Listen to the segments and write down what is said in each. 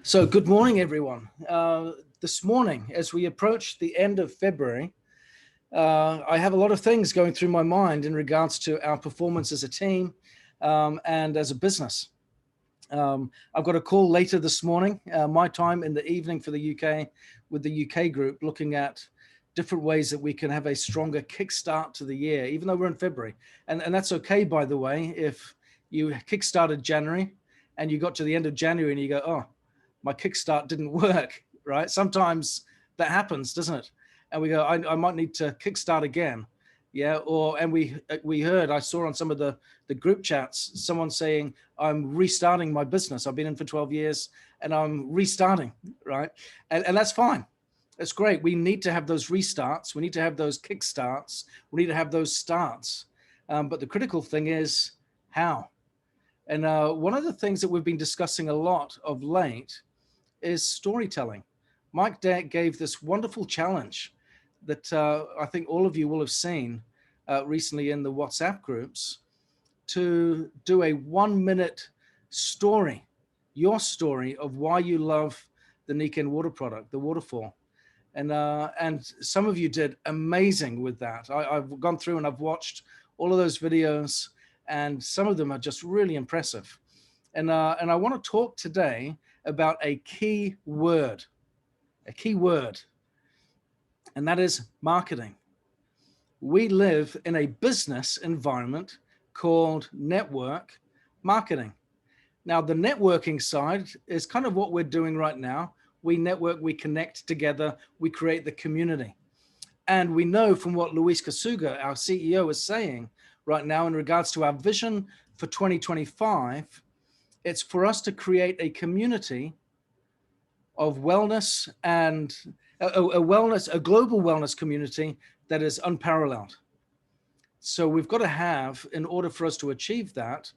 So good morning, everyone. This morning, as we approach the end of February, I have a lot of things going through my mind in regards to our performance as a team and as a business. I've got a call later this morning, my time in the evening for the UK, with the UK group, looking at different ways that we can have a stronger kickstart to the year, even though we're in February. And that's okay, by the way, if you kickstarted January and you got to the end of January and you go, oh, my kickstart didn't work, right? Sometimes that happens, doesn't it? And we go, I might need to kickstart again. Yeah. And we heard, I saw on some of the group chats, someone saying, I'm restarting my business. I've been in for 12 years and I'm restarting, right? And that's fine. That's great. We need to have those restarts. We need to have those kickstarts. We need to have those starts. But the critical thing is how. And one of the things that we've been discussing a lot of late is storytelling. Mike gave this wonderful challenge that I think all of you will have seen recently in the WhatsApp groups, to do a 1-minute story, your story of why you love the Niken water product, the waterfall. And some of you did amazing with that. I've gone through and I've watched all of those videos, and some of them are just really impressive. And I want to talk today about a key word, and that is marketing. We live in a business environment called network marketing. Now, the networking side is kind of what we're doing right now. We network, we connect together, we create the community. And we know from what Luis Kasuga, our CEO, is saying right now in regards to our vision for 2025, it's for us to create a community of wellness and a global wellness community that is unparalleled. So we've got to have, in order for us to achieve that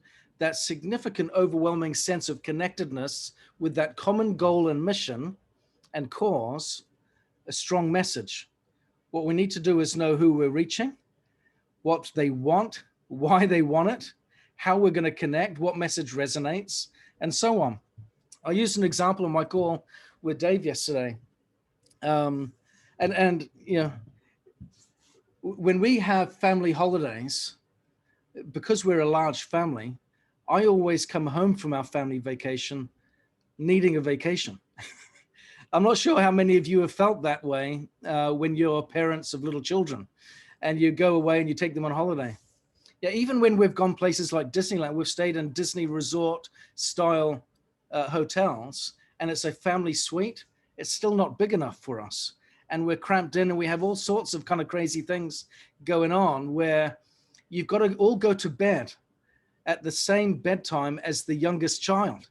significant, overwhelming sense of connectedness with that common goal and mission and cause, a strong message. What we need to do is know who we're reaching, what they want, why they want it, how we're going to connect, what message resonates, and so on. I used an example of my call with Dave yesterday. And you know, when we have family holidays, because we're a large family, I always come home from our family vacation needing a vacation. I'm not sure how many of you have felt that way when you're parents of little children and you go away and you take them on holiday. Yeah, even when we've gone places like Disneyland, we've stayed in Disney resort style hotels, and it's a family suite. It's still not big enough for us. And we're cramped in and we have all sorts of kind of crazy things going on where you've got to all go to bed at the same bedtime as the youngest child.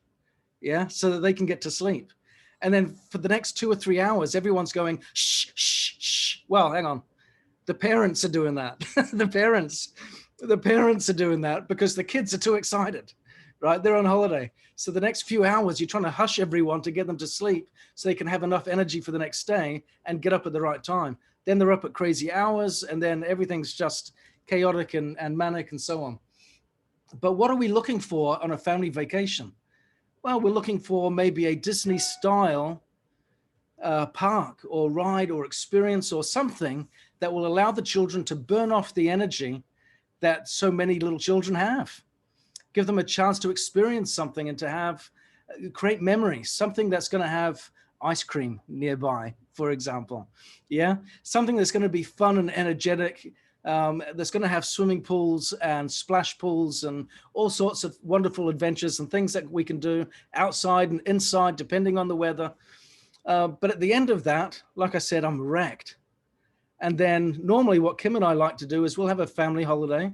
Yeah, so that they can get to sleep. And then for the next 2 or 3 hours, everyone's going, shh, shh, shh. Well, hang on. The parents are doing that. The parents are doing that because the kids are too excited, right? They're on holiday. So the next few hours, you're trying to hush everyone to get them to sleep so they can have enough energy for the next day and get up at the right time. Then they're up at crazy hours, and then everything's just chaotic and manic and so on. But what are we looking for on a family vacation? Well, we're looking for maybe a Disney style park or ride or experience or something that will allow the children to burn off the energy that so many little children have. Give them a chance to experience something and to have create memories, something that's going to have ice cream nearby, for example. Yeah, something that's going to be fun and energetic, that's going to have swimming pools and splash pools and all sorts of wonderful adventures and things that we can do outside and inside, depending on the weather. But at the end of that, like I said, I'm wrecked. And then normally what Kim and I like to do is we'll have a family holiday,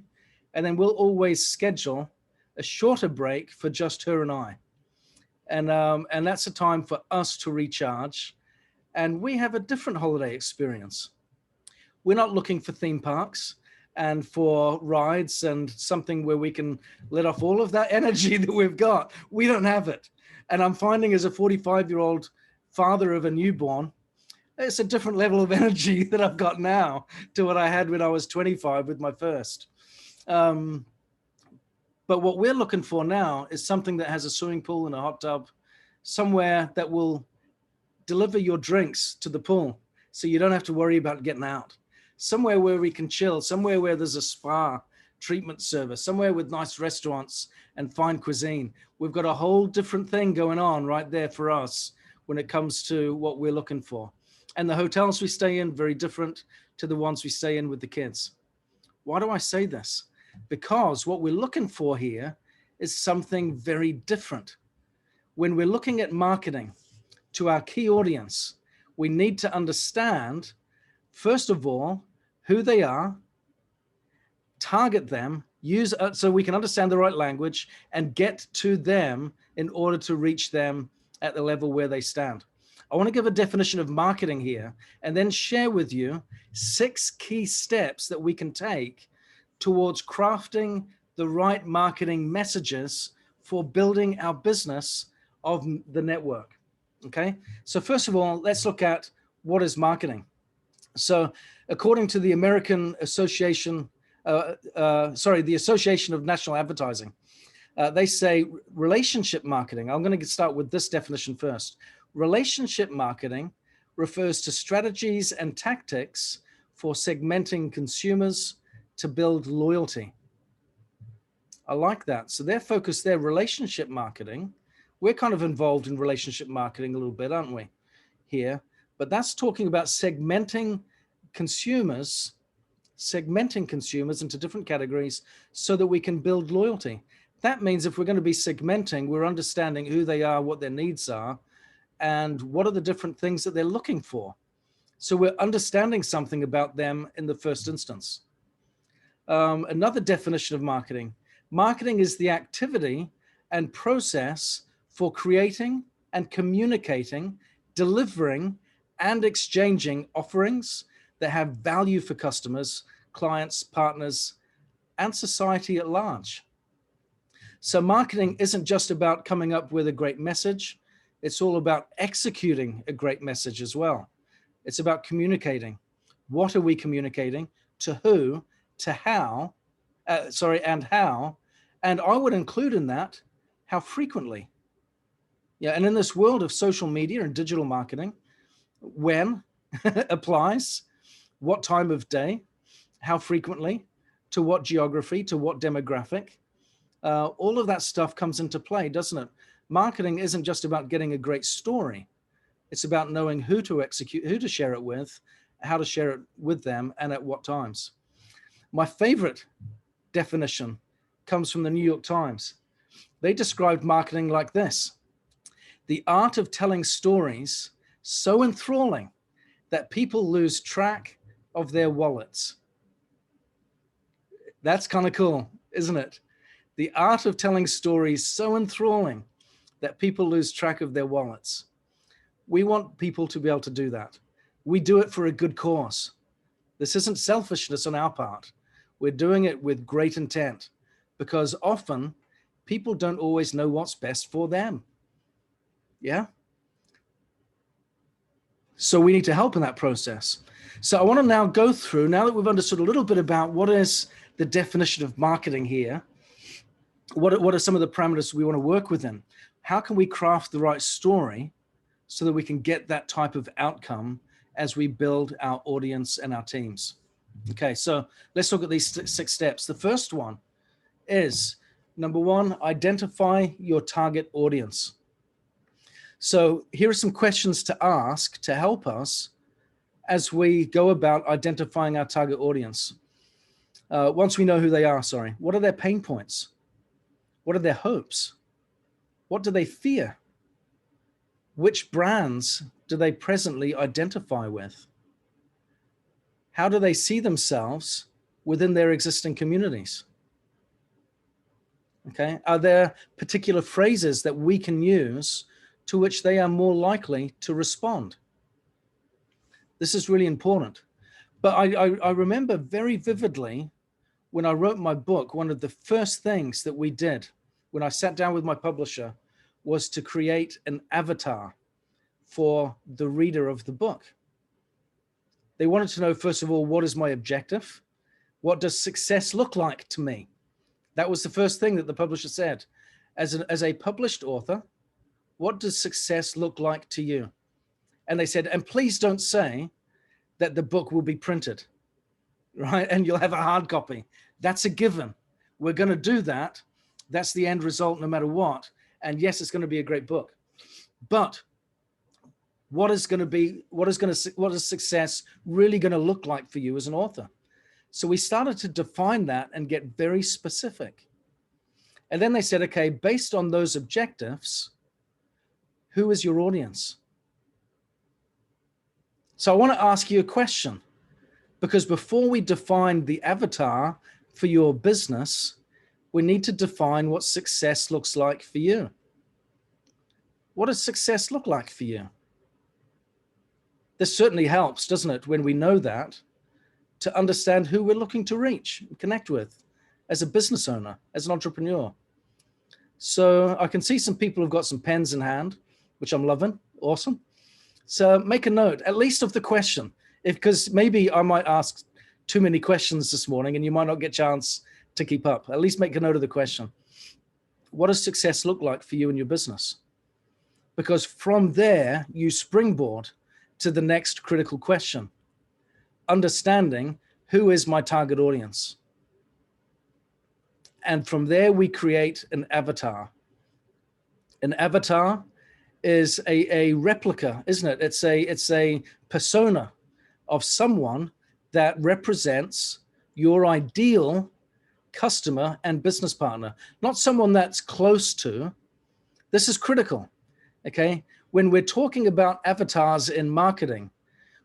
and then we'll always schedule a shorter break for just her and I. And that's a time for us to recharge. And we have a different holiday experience. We're not looking for theme parks and for rides and something where we can let off all of that energy that we've got. We don't have it. And I'm finding, as a 45-year-old father of a newborn, it's a different level of energy that I've got now to what I had when I was 25 with my first. But what we're looking for now is something that has a swimming pool and a hot tub somewhere that will deliver your drinks to the pool so you don't have to worry about getting out, somewhere where we can chill, somewhere where there's a spa treatment service, somewhere with nice restaurants and fine cuisine. We've got a whole different thing going on right there for us when it comes to what we're looking for. And the hotels we stay in, very different to the ones we stay in with the kids. Why do I say this? Because what we're looking for here is something very different. When we're looking at marketing to our key audience, we need to understand, first of all, who they are, target them, use so we can understand the right language and get to them in order to reach them at the level where they stand. I want to give a definition of marketing here and then share with you 6 key steps that we can take towards crafting the right marketing messages for building our business of the network. Okay, so first of all, let's look at what is marketing. So according to the American Association, the Association of National Advertising, they say relationship marketing. I'm going to start with this definition first. Relationship marketing refers to strategies and tactics for segmenting consumers to build loyalty. I like that. So they're focused there, relationship marketing. We're kind of involved in relationship marketing a little bit, aren't we, here? But that's talking about segmenting consumers into different categories so that we can build loyalty. That means if we're going to be segmenting, we're understanding who they are, what their needs are, and what are the different things that they're looking for. So we're understanding something about them in the first instance. Another definition of marketing. Marketing is the activity and process for creating and communicating, delivering and exchanging offerings that have value for customers, clients, partners, and society at large. So marketing isn't just about coming up with a great message. It's all about executing a great message as well. It's about communicating. What are we communicating? To who? To how? And how? And I would include in that, how frequently? Yeah, and in this world of social media and digital marketing, when applies, what time of day, how frequently, to what geography, to what demographic, all of that stuff comes into play, doesn't it? Marketing isn't just about getting a great story. It's about knowing who to execute, who to share it with, how to share it with them, and at what times. My favorite definition comes from the New York Times. They described marketing like this: the art of telling stories so enthralling that people lose track of their wallets. That's kind of cool, isn't it? The art of telling stories so enthralling that people lose track of their wallets. We want people to be able to do that. We do it for a good cause. This isn't selfishness on our part. We're doing it with great intent, because often people don't always know what's best for them. Yeah? So we need to help in that process. So I want to now go through, now that we've understood a little bit about what is the definition of marketing here, what are some of the parameters we want to work within? How can we craft the right story so that we can get that type of outcome as we build our audience and our teams? Okay, so let's look at these 6 steps. The first one is, number 1, identify your target audience. So here are some questions to ask to help us as we go about identifying our target audience. Once we know who they are, what are their pain points? What are their hopes? What do they fear? Which brands do they presently identify with? How do they see themselves within their existing communities? Okay, are there particular phrases that we can use to which they are more likely to respond? This is really important. But I remember very vividly when I wrote my book, one of the first things that we did when I sat down with my publisher was to create an avatar for the reader of the book. They wanted to know, first of all, what is my objective? What does success look like to me? That was the first thing that the publisher said. As a published author, what does success look like to you? And they said, and please don't say that the book will be printed, right? And you'll have a hard copy. That's a given. We're going to do that. That's the end result no matter what. And yes, it's going to be a great book. But what is success really going to look like for you as an author? So we started to define that and get very specific. And then they said, okay, based on those objectives, who is your audience? So I want to ask you a question, because before we define the avatar for your business, we need to define what success looks like for you. What does success look like for you? This certainly helps, doesn't it, when we know that, to understand who we're looking to reach and connect with as a business owner, as an entrepreneur. So I can see some people have got some pens in hand, which I'm loving. Awesome. So make a note, at least of the question, because maybe I might ask too many questions this morning and you might not get a chance to keep up. At least make a note of the question. What does success look like for you and your business? Because from there, you springboard to the next critical question, understanding who is my target audience. And from there, we create an avatar. An avatar is a replica, isn't it? It's a persona of someone that represents your ideal customer and business partner, not someone that's close to. This is critical, okay? When we're talking about avatars in marketing,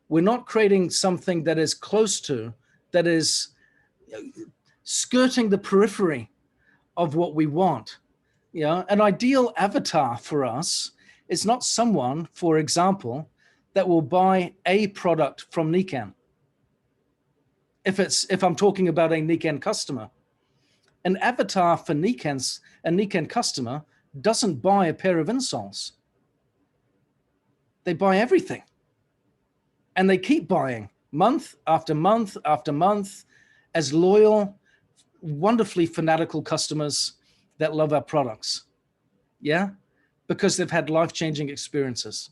we're not creating something that is close to, that is skirting the periphery of what we want. You know, an ideal avatar for us is not someone, for example, that will buy a product from Nikan. If I'm talking about a Nikan customer, an avatar for a Nikan customer doesn't buy a pair of insoles. They buy everything. And they keep buying month after month after month as loyal, wonderfully fanatical customers that love our products. Yeah? Because they've had life-changing experiences.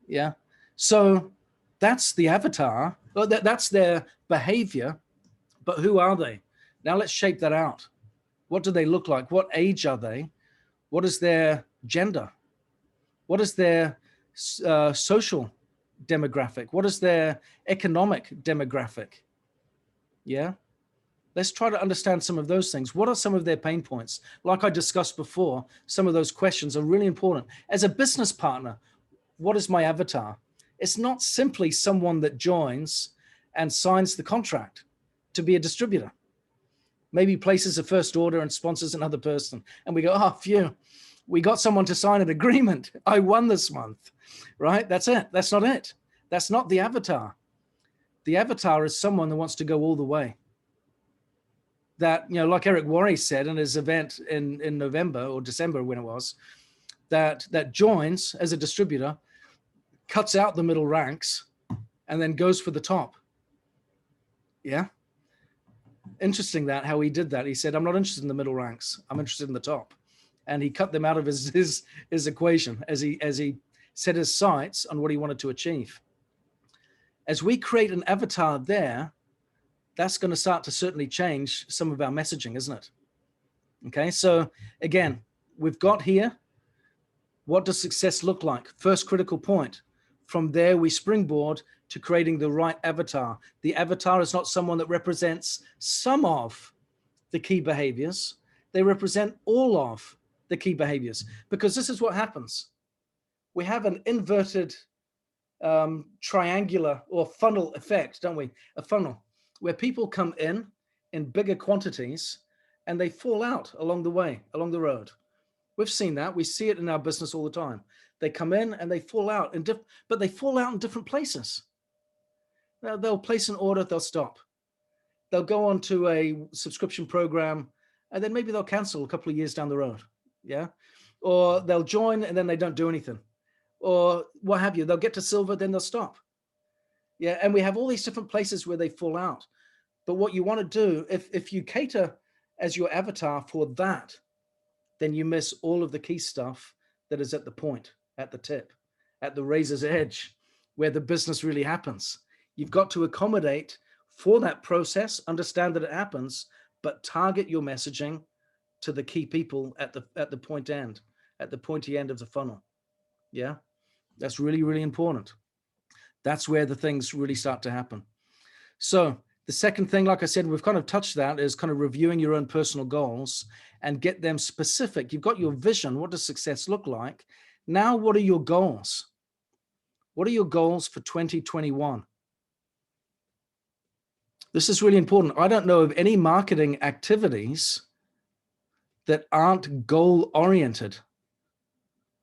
Yeah? So that's the avatar. That's their behavior. But who are they? Now let's shape that out. What do they look like? What age are they? What is their gender? What is their social demographic? What is their economic demographic? Yeah. Let's try to understand some of those things. What are some of their pain points? Like I discussed before, some of those questions are really important. As a business partner, what is my avatar? It's not simply someone that joins and signs the contract to be a distributor. Maybe places a first order and sponsors another person. And we go, oh, phew, we got someone to sign an agreement. I won this month, right? That's it. That's not it. That's not the avatar. The avatar is someone that wants to go all the way. That, you know, like Eric Worre said in his event in November or December when it was, that joins as a distributor, cuts out the middle ranks, and then goes for the top. Yeah. Interesting that how he did that. He said, I'm not interested in the middle ranks. I'm interested in the top. And he cut them out of his equation as he set his sights on what he wanted to achieve. As we create an avatar there, that's going to start to certainly change some of our messaging, isn't it? Okay, so again, we've got here, what does success look like? First critical point. From there, we springboard to creating the right avatar. The avatar is not someone that represents some of the key behaviors. They represent all of the key behaviors, because this is what happens. We have an inverted triangular or funnel effect, don't we? A funnel where people come in bigger quantities and they fall out along the way, along the road. We've seen that. We see it in our business all the time. They come in and they fall out, but they fall out in different places. Now, they'll place an order, they'll stop. They'll go on to a subscription program, and then maybe they'll cancel a couple of years down the road. Yeah. Or they'll join and then they don't do anything. Or what have you. They'll get to silver, then they'll stop. Yeah. And we have all these different places where they fall out. But what you want to do, if you cater as your avatar for that, then you miss all of the key stuff that is at the point, at the tip, at the razor's edge, where the business really happens. You've got to accommodate for that process, understand that it happens, but target your messaging to the key people at the point end, at the pointy end of the funnel. Yeah, that's really, really important. That's where the things really start to happen. So the second thing, like I said, we've kind of touched that, is kind of reviewing your own personal goals and get them specific. You've got your vision. What does success look like? Now, what are your goals? What are your goals for 2021? This is really important. I don't know of any marketing activities that aren't goal-oriented.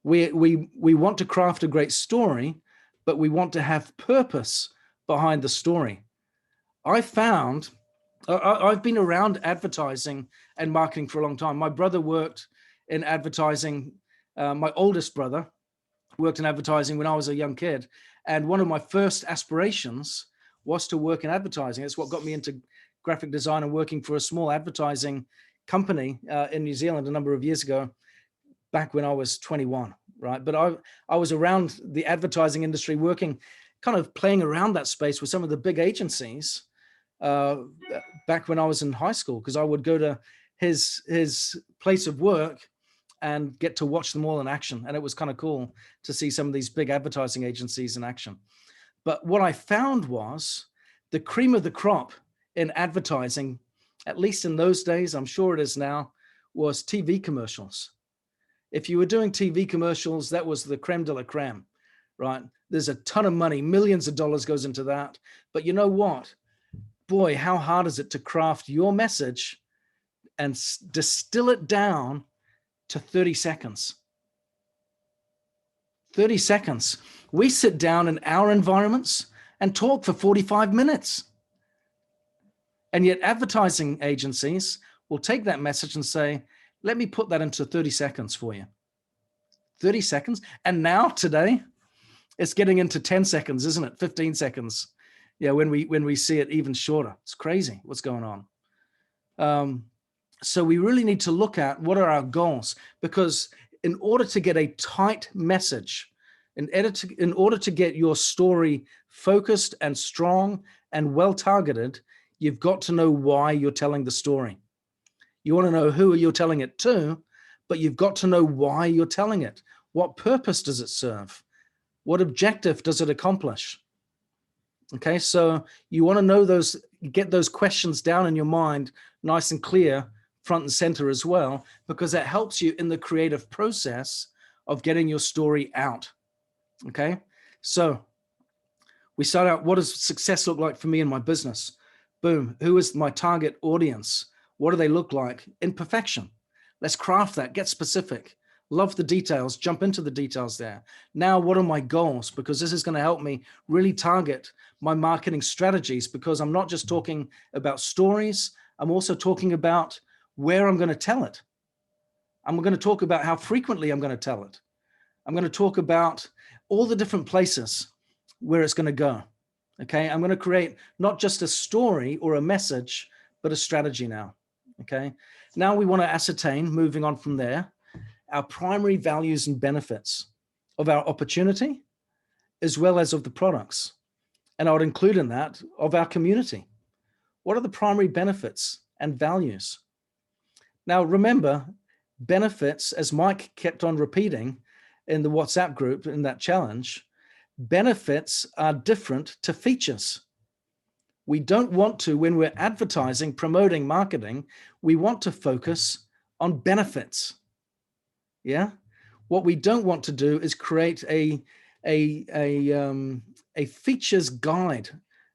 We want to craft a great story, but we want to have purpose behind the story. I've been around advertising and marketing for a long time. My brother worked in advertising. My oldest brother worked in advertising when I was a young kid. And one of my first aspirations was to work in advertising. It's what got me into graphic design and working for a small advertising company in New Zealand a number of years ago, back when I was 21, right? But I was around the advertising industry, working, kind of playing around that space with some of the big agencies back when I was in high school, because I would go to his place of work and get to watch them all in action. And it was kind of cool to see some of these big advertising agencies in action. But what I found was the cream of the crop in advertising, at least in those days, I'm sure it is now, was TV commercials. If you were doing TV commercials, that was the creme de la creme, right? There's a ton of money, millions of dollars goes into that. But you know what? Boy, how hard is it to craft your message and distill it down to 30 seconds. 30 seconds. We sit down in our environments and talk for 45 minutes. And yet advertising agencies will take that message and say, let me put that into 30 seconds for you. 30 seconds. And now today, it's getting into 10 seconds, isn't it? 15 seconds. Yeah, when we see it even shorter. It's crazy what's going on. So we really need to look at what are our goals, because in order to get a tight message, in order to get your story focused and strong and well targeted, you've got to know why you're telling the story. You want to know who you're telling it to, but you've got to know why you're telling it. What purpose does it serve? What objective does it accomplish? Okay, so you want to know those, get those questions down in your mind, nice and clear, front and center as well, because that helps you in the creative process of getting your story out. Okay, so we start out, what does success look like for me in my business? Boom, who is my target audience? What do they look like? Imperfection. Let's craft that, get specific. Love the details, jump into the details there. Now, what are my goals? Because this is going to help me really target my marketing strategies, because I'm not just talking about stories, I'm also talking about where I'm going to tell it. I'm going to talk about how frequently I'm going to tell it. I'm going to talk about all the different places where it's going to go. Okay, I'm going to create not just a story or a message, but a strategy now. Okay, now we want to ascertain, moving on from there, our primary values and benefits of our opportunity, as well as of the products. And I would include in that of our community. What are the primary benefits and values? Now, remember, benefits, as Mike kept on repeating in the WhatsApp group in that challenge, benefits are different to features. We don't want to, when we're advertising, promoting, marketing, we want to focus on benefits. Yeah. What we don't want to do is create a features guide,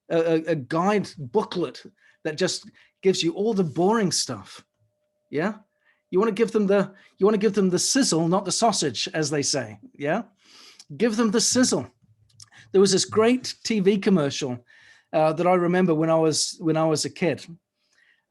a guide booklet that just gives you all the boring stuff. Yeah. You want to give them the sizzle, not the sausage, as they say. Yeah. Give them the sizzle. There was this great TV commercial that I remember when I was a kid,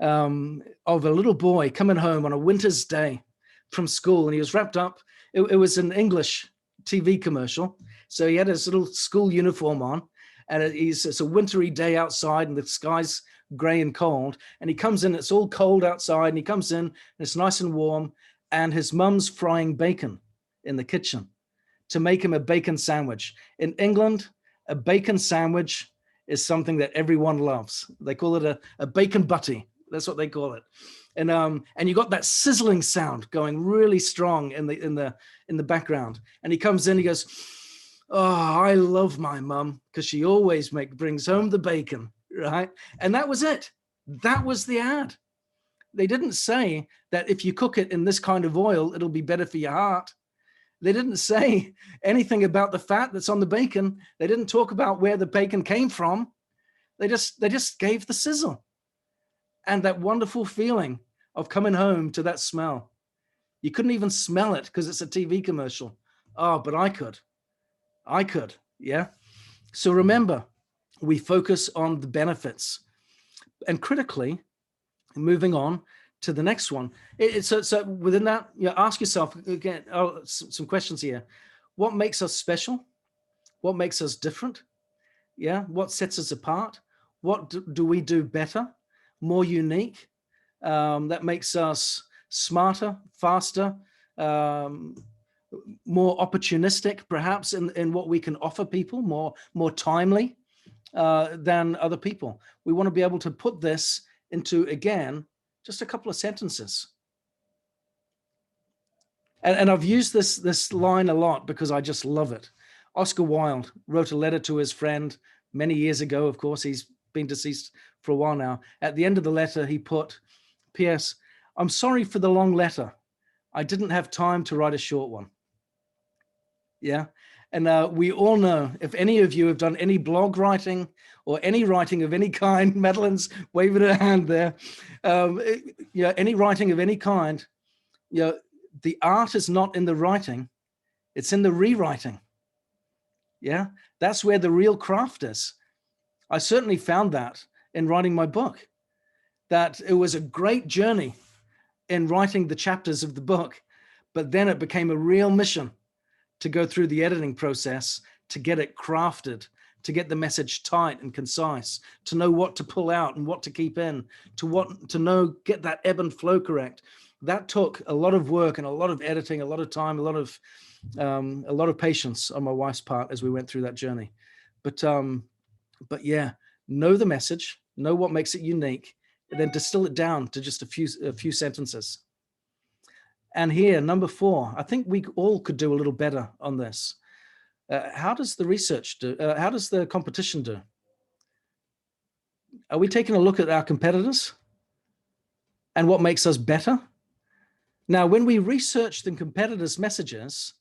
of a little boy coming home on a winter's day from school, and he was wrapped up. It was an English TV commercial, so he had his little school uniform on, and it's a wintry day outside, and the sky's gray and cold, and he comes in. It's all cold outside, and he comes in, and it's nice and warm, and his mum's frying bacon in the kitchen to make him a bacon sandwich. In England, a bacon sandwich is something that everyone loves. They call it a bacon butty. That's what they call it. And you got that sizzling sound going really strong in the background. And he comes in, he goes, "Oh, I love my mum because she always brings home the bacon," right? And that was it. That was the ad. They didn't say that if you cook it in this kind of oil, it'll be better for your heart. They didn't say anything about the fat that's on the bacon. They didn't talk about where the bacon came from. They just gave the sizzle and that wonderful feeling of coming home to that smell. You couldn't even smell it because it's a TV commercial. Oh, but I could, yeah. So remember, we focus on the benefits, and critically, moving on to the next one. So within that, ask yourself again, some questions here. What makes us special? What makes us different? Yeah. What sets us apart? What do we do better, more unique? That makes us smarter, faster, more opportunistic, perhaps in what we can offer people, more timely than other people. We want to be able to put this into, again, just a couple of sentences. And I've used this line a lot because I just love it. Oscar Wilde wrote a letter to his friend many years ago. Of course, he's been deceased for a while now. At the end of the letter, he put, "P.S. I'm sorry for the long letter. I didn't have time to write a short one." Yeah. And we all know, if any of you have done any blog writing or any writing of any kind, Madeline's waving her hand there, any writing of any kind, the art is not in the writing, it's in the rewriting. Yeah, that's where the real craft is. I certainly found that in writing my book, that it was a great journey in writing the chapters of the book, but then it became a real mission to go through the editing process, to get it crafted, to get the message tight and concise, to know what to pull out and what to keep in, get that ebb and flow correct. That took a lot of work and a lot of editing, a lot of time, a lot of patience on my wife's part as we went through that journey. But yeah, know the message, know what makes it unique, and then distill it down to just a few sentences. And here, number 4, I think we all could do a little better on this. How does the research do? How does the competition do? Are we taking a look at our competitors and what makes us better? Now, when we research the competitors' messages,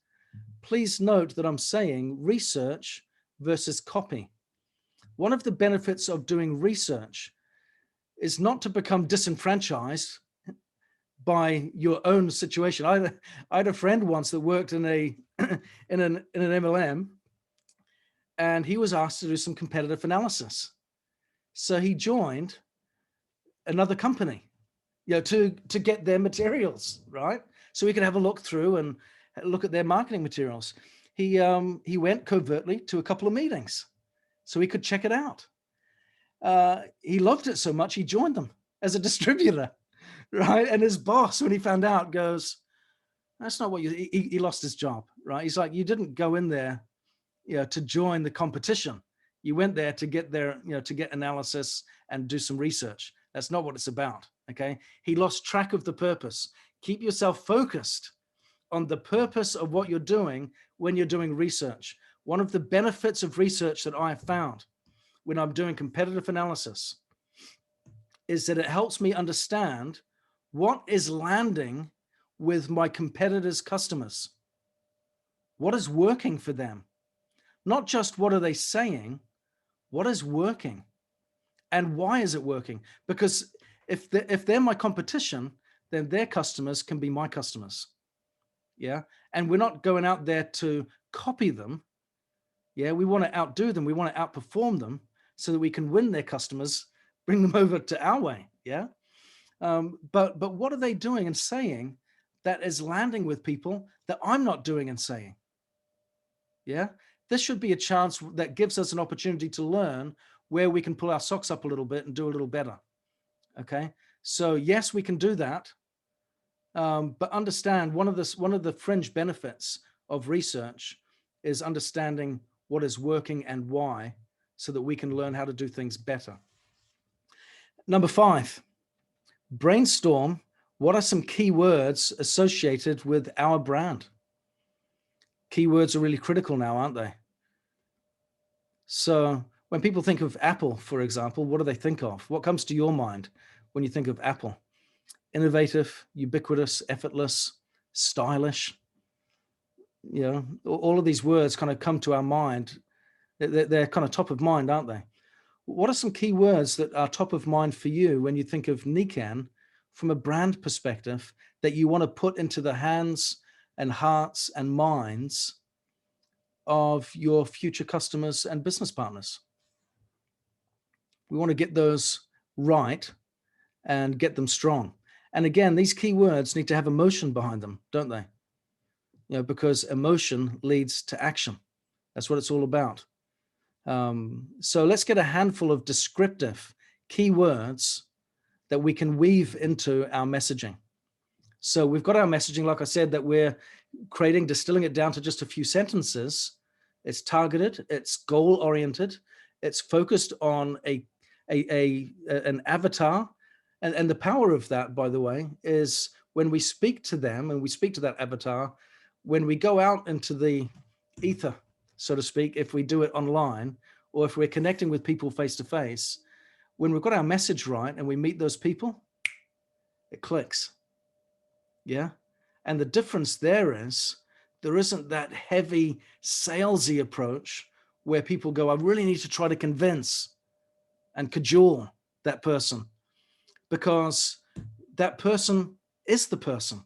please note that I'm saying research versus copy. One of the benefits of doing research is not to become disenfranchised by your own situation. I had a friend once that worked in an MLM, and he was asked to do some competitive analysis. So he joined another company, to get their materials, right? So he could have a look through and look at their marketing materials. He went covertly to a couple of meetings so he could check it out. He loved it so much, he joined them as a distributor. Right. And his boss, when he found out, goes, "That's not what he lost his job." Right. He's like, "You didn't go in there, to join the competition. You went there to get to get analysis and do some research. That's not what it's about." Okay. He lost track of the purpose. Keep yourself focused on the purpose of what you're doing when you're doing research. One of the benefits of research that I have found when I'm doing competitive analysis is that it helps me understand what is landing with my competitors' customers. What is working for them? Not just what are they saying, what is working and why is it working? Because if they're my competition, then their customers can be my customers. Yeah. And we're not going out there to copy them. Yeah. We want to outdo them. We want to outperform them so that we can win their customers, bring them over to our way. Yeah. But what are they doing and saying that is landing with people that I'm not doing and saying? Yeah, this should be a chance that gives us an opportunity to learn where we can pull our socks up a little bit and do a little better. Okay, so yes, we can do that, but understand one of the fringe benefits of research is understanding what is working and why, so that we can learn how to do things better. Number 5, brainstorm what are some keywords associated with our brand. Keywords are really critical now, aren't they? So when people think of Apple, for example, what do they think of? What comes to your mind when you think of Apple? Innovative, ubiquitous, effortless, stylish. You know, all of these words kind of come to our mind. They're kind of top of mind, aren't they? What are some key words that are top of mind for you when you think of Nikan from a brand perspective that you want to put into the hands and hearts and minds of your future customers and business partners? We want to get those right and get them strong. And again, these key words need to have emotion behind them, don't they? You know, because emotion leads to action. That's what it's all about. So let's get a handful of descriptive keywords that we can weave into our messaging. So we've got our messaging, like I said, that we're creating, distilling it down to just a few sentences. It's targeted, it's goal-oriented, it's focused on an avatar. And the power of that, by the way, is when we speak to them and we speak to that avatar, when we go out into the ether, so to speak, if we do it online, or if we're connecting with people face to face, when we've got our message right and we meet those people, it clicks. Yeah. And the difference there isn't that heavy salesy approach where people go, I really need to try to convince and cajole that person, because that person is the person.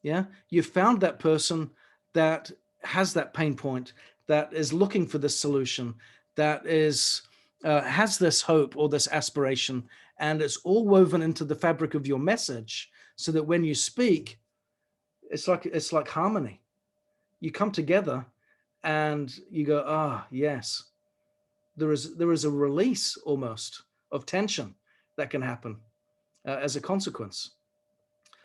Yeah. You found that person that has that pain point, that is looking for this solution, that is has this hope or this aspiration, and it's all woven into the fabric of your message, so that when you speak, it's like harmony. You come together and you go, ah, yes. There is a release almost of tension that can happen as a consequence.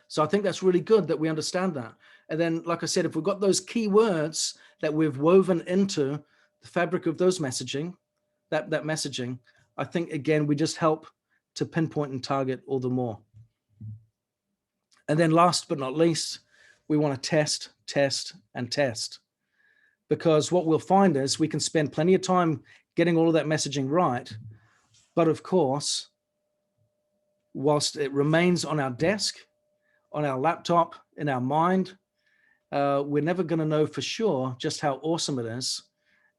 So I think that's really good that we understand that. And then, like I said, if we've got those key words that we've woven into the fabric of those messaging, that messaging, I think, again, we just help to pinpoint and target all the more. And then last but not least, we want to test, and test. Because what we'll find is we can spend plenty of time getting all of that messaging right. But of course, whilst it remains on our desk, on our laptop, in our mind, we're never going to know for sure just how awesome it is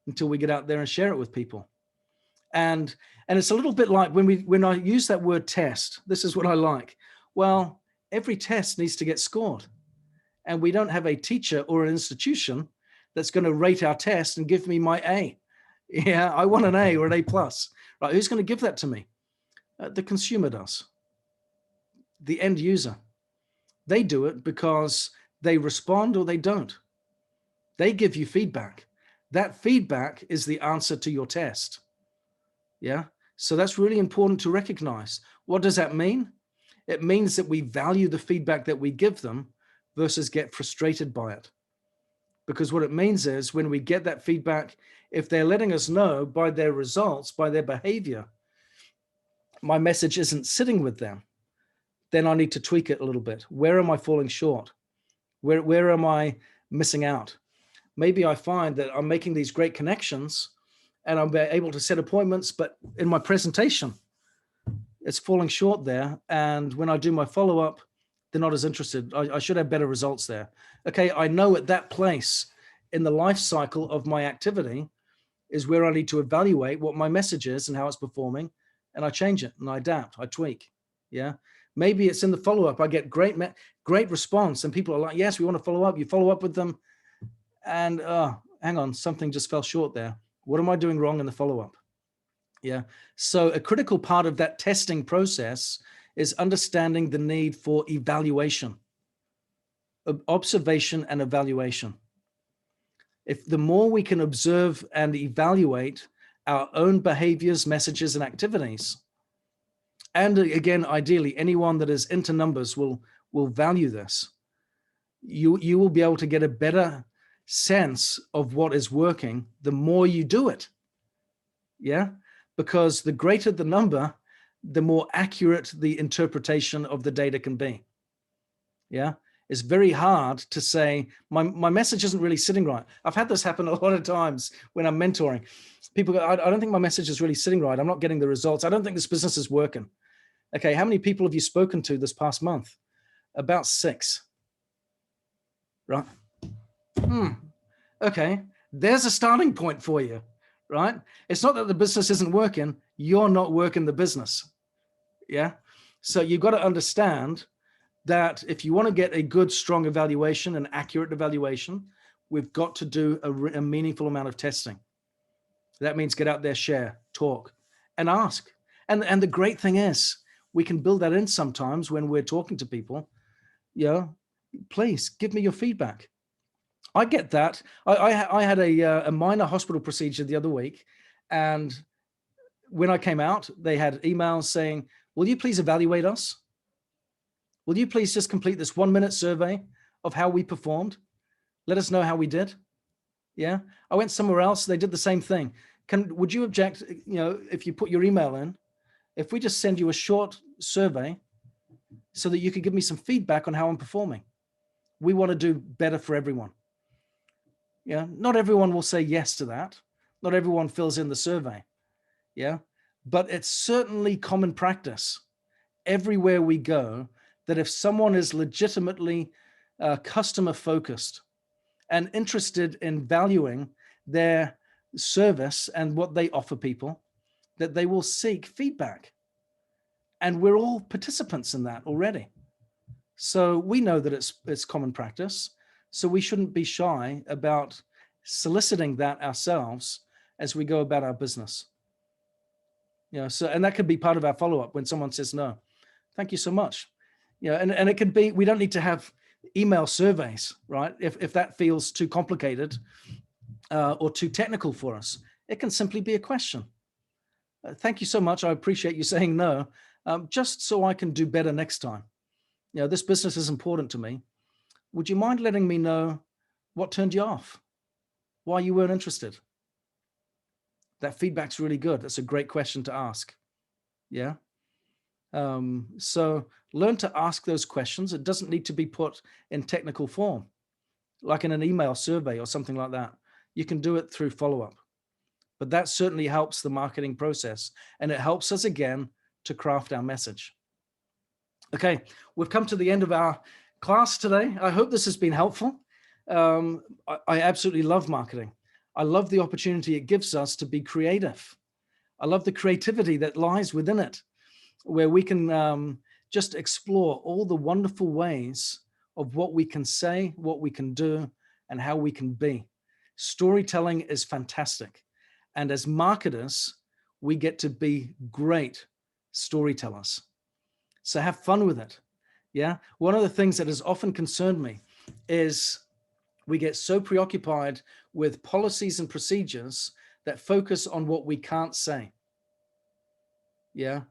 until we get out there and share it with people. And it's a little bit like when I use that word test, this is what I like. Well, every test needs to get scored. And we don't have a teacher or an institution that's going to rate our test and give me my A. Yeah, I want an A or an A+. Right? Who's going to give that to me? The consumer does. The end user. They do it because they respond or they don't. They give you feedback. That feedback is the answer to your test. Yeah. So that's really important to recognize. What does that mean? It means that we value the feedback that we give them versus get frustrated by it. Because what it means is when we get that feedback, if they're letting us know by their results, by their behavior, my message isn't sitting with them, then I need to tweak it a little bit. Where am I falling short? Where am I missing out? Maybe I find that I'm making these great connections and I'm able to set appointments, but in my presentation, it's falling short there. And when I do my follow-up, they're not as interested. I should have better results there. Okay, I know at that place in the life cycle of my activity is where I need to evaluate what my message is and how it's performing, and I change it and I adapt, I tweak. Yeah, maybe it's in the follow-up. I get great response, and people are like, "Yes, we want to follow up." You follow up with them, and hang on, something just fell short there. What am I doing wrong in the follow-up? Yeah. So a critical part of that testing process is understanding the need for evaluation, observation and evaluation. If the more we can observe and evaluate our own behaviors, messages, and activities, and again, ideally, anyone that is into numbers will value this. you will be able to get a better sense of what is working the more you do it. Yeah, because the greater the number, the more accurate the interpretation of the data can be. Yeah, it's very hard to say my message isn't really sitting right. I've had this happen a lot of times when I'm mentoring. People go, I don't think my message is really sitting right. I'm not getting the results. I don't think this business is working. Okay, how many people have you spoken to this past month? About 6. Right? Okay, there's a starting point for you, right? It's not that the business isn't working, you're not working the business. Yeah. So you've got to understand that if you want to get a good, strong evaluation, an accurate evaluation, we've got to do a meaningful amount of testing. That means get out there, share, talk, and ask. And the great thing is, we can build that in sometimes when we're talking to people. You know, please give me your feedback. I get that. I had a minor hospital procedure the other week, and when I came out, they had emails saying, will you please evaluate us? Will you please just complete this 1-minute survey of how we performed? Let us know how we did. Yeah. I went somewhere else. They did the same thing. Would you object, if you put your email in, if we just send you a short survey so that you could give me some feedback on how I'm performing? We want to do better for everyone. Yeah. Not everyone will say yes to that. Not everyone fills in the survey. Yeah. But it's certainly common practice everywhere we go that if someone is legitimately customer focused and interested in valuing their service and what they offer people, that they will seek feedback. And we're all participants in that already. So we know that it's common practice. So we shouldn't be shy about soliciting that ourselves as we go about our business. So, and that could be part of our follow-up when someone says no. Thank you so much. And it could be, we don't need to have email surveys, right? If that feels too complicated or too technical for us, it can simply be a question. Thank you so much. I appreciate you saying no, just so I can do better next time. This business is important to me. Would you mind letting me know what turned you off? Why you weren't interested? That feedback's really good. That's a great question to ask. Yeah. So learn to ask those questions. It doesn't need to be put in technical form, like in an email survey or something like that. You can do it through follow-up, but that certainly helps the marketing process, and it helps us again to craft our message. Okay, we've come to the end of our class today. I hope this has been helpful. I absolutely love marketing. I love the opportunity it gives us to be creative. I love the creativity that lies within it, where we can just explore all the wonderful ways of what we can say, what we can do, and how we can be. Storytelling is fantastic. And as marketers, we get to be great storytellers. So have fun with it. Yeah. One of the things that has often concerned me is we get so preoccupied with policies and procedures that focus on what we can't say. Yeah.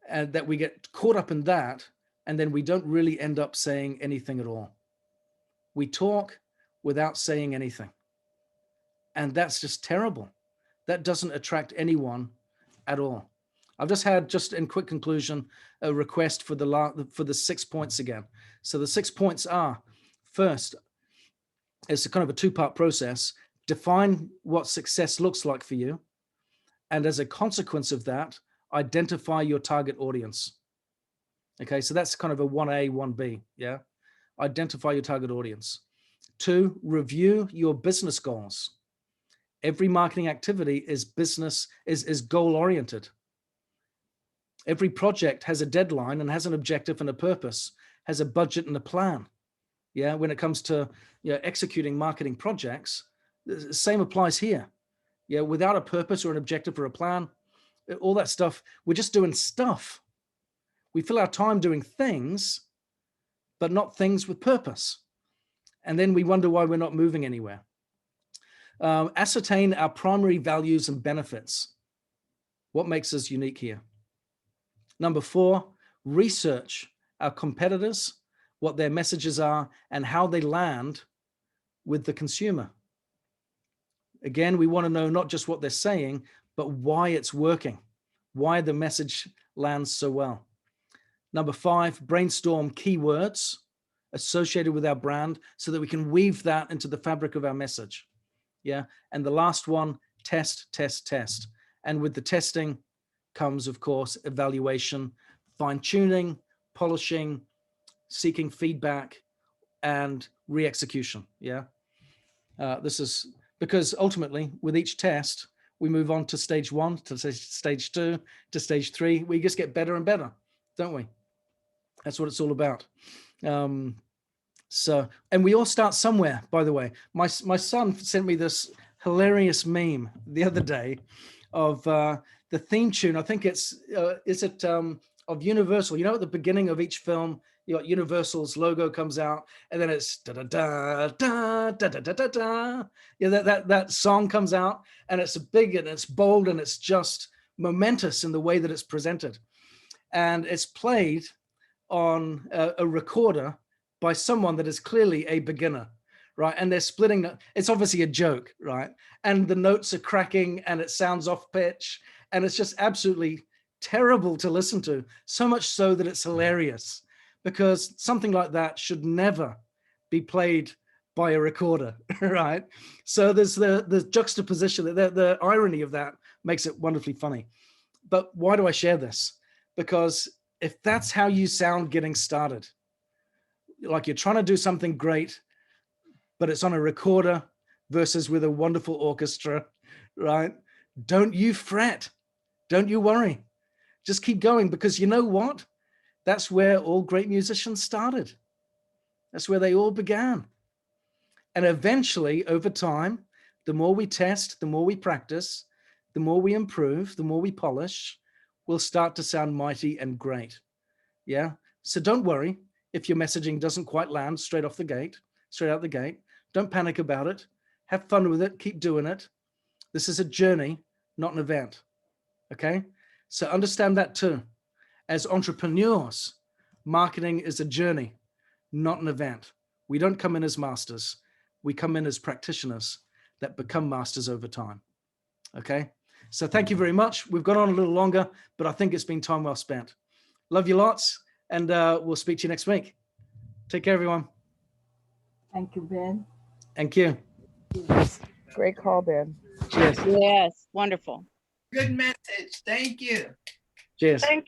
And that we get caught up in that, and then we don't really end up saying anything at all. We talk without saying anything. And that's just terrible. That doesn't attract anyone at all. I've just had, just in quick conclusion, a request for the 6 points again. So the 6 points are, first, it's a kind of a 2-part process. Define what success looks like for you. And as a consequence of that, identify your target audience. Okay, so that's kind of a 1A, 1B, yeah? Identify your target audience. 2, review your business goals. Every marketing activity is goal-oriented. Every project has a deadline and has an objective and a purpose, has a budget and a plan. Yeah, when it comes to executing marketing projects, the same applies here. Yeah, without a purpose or an objective or a plan, all that stuff, we're just doing stuff. We fill our time doing things, but not things with purpose. And then we wonder why we're not moving anywhere. Ascertain our primary values and benefits. What makes us unique here? Number 4, research our competitors, what their messages are, and how they land with the consumer. Again, we want to know not just what they're saying, but why it's working, why the message lands so well. Number 5, brainstorm keywords associated with our brand so that we can weave that into the fabric of our message. Yeah. And the last one, test, test, test. And with the testing comes, of course, evaluation, fine-tuning, polishing, seeking feedback, and re-execution. Yeah. This is because ultimately with each test, we move on to stage 1, to stage 2, to stage 3. We just get better and better, don't we? That's what it's all about. So, and we all start somewhere, by the way. My son sent me this hilarious meme the other day of the theme tune. I think it's, is it of Universal? You know, at the beginning of each film, you know, Universal's logo comes out, and then it's da da da da da da da da da. Yeah, that song comes out, and it's big and it's bold and it's just momentous in the way that it's presented, and it's played on a recorder by someone that is clearly a beginner, right? And they're splitting, it's obviously a joke, right? And the notes are cracking and it sounds off pitch, and it's just absolutely terrible to listen to, so much so that it's hilarious, because something like that should never be played by a recorder, right? So there's the juxtaposition, the irony of that makes it wonderfully funny. But why do I share this? Because if that's how you sound getting started, like you're trying to do something great, but it's on a recorder versus with a wonderful orchestra, right? Don't you fret. Don't you worry. Just keep going, because you know what? That's where all great musicians started. That's where they all began. And eventually, over time, the more we test, the more we practice, the more we improve, the more we polish, we'll start to sound mighty and great. Yeah. So don't worry if your messaging doesn't quite land straight out the gate. Don't panic about it. Have fun with it. Keep doing it. This is a journey, not an event. Okay. So understand that too. As entrepreneurs, marketing is a journey, not an event. We don't come in as masters. We come in as practitioners that become masters over time. Okay. So thank you very much. We've gone on a little longer, but I think it's been time well spent. Love you lots, and we'll speak to you next week. Take care, everyone. Thank you, Ben. Thank you. Great call, Ben. Cheers. Yes, wonderful. Good message. Thank you. Cheers. Thank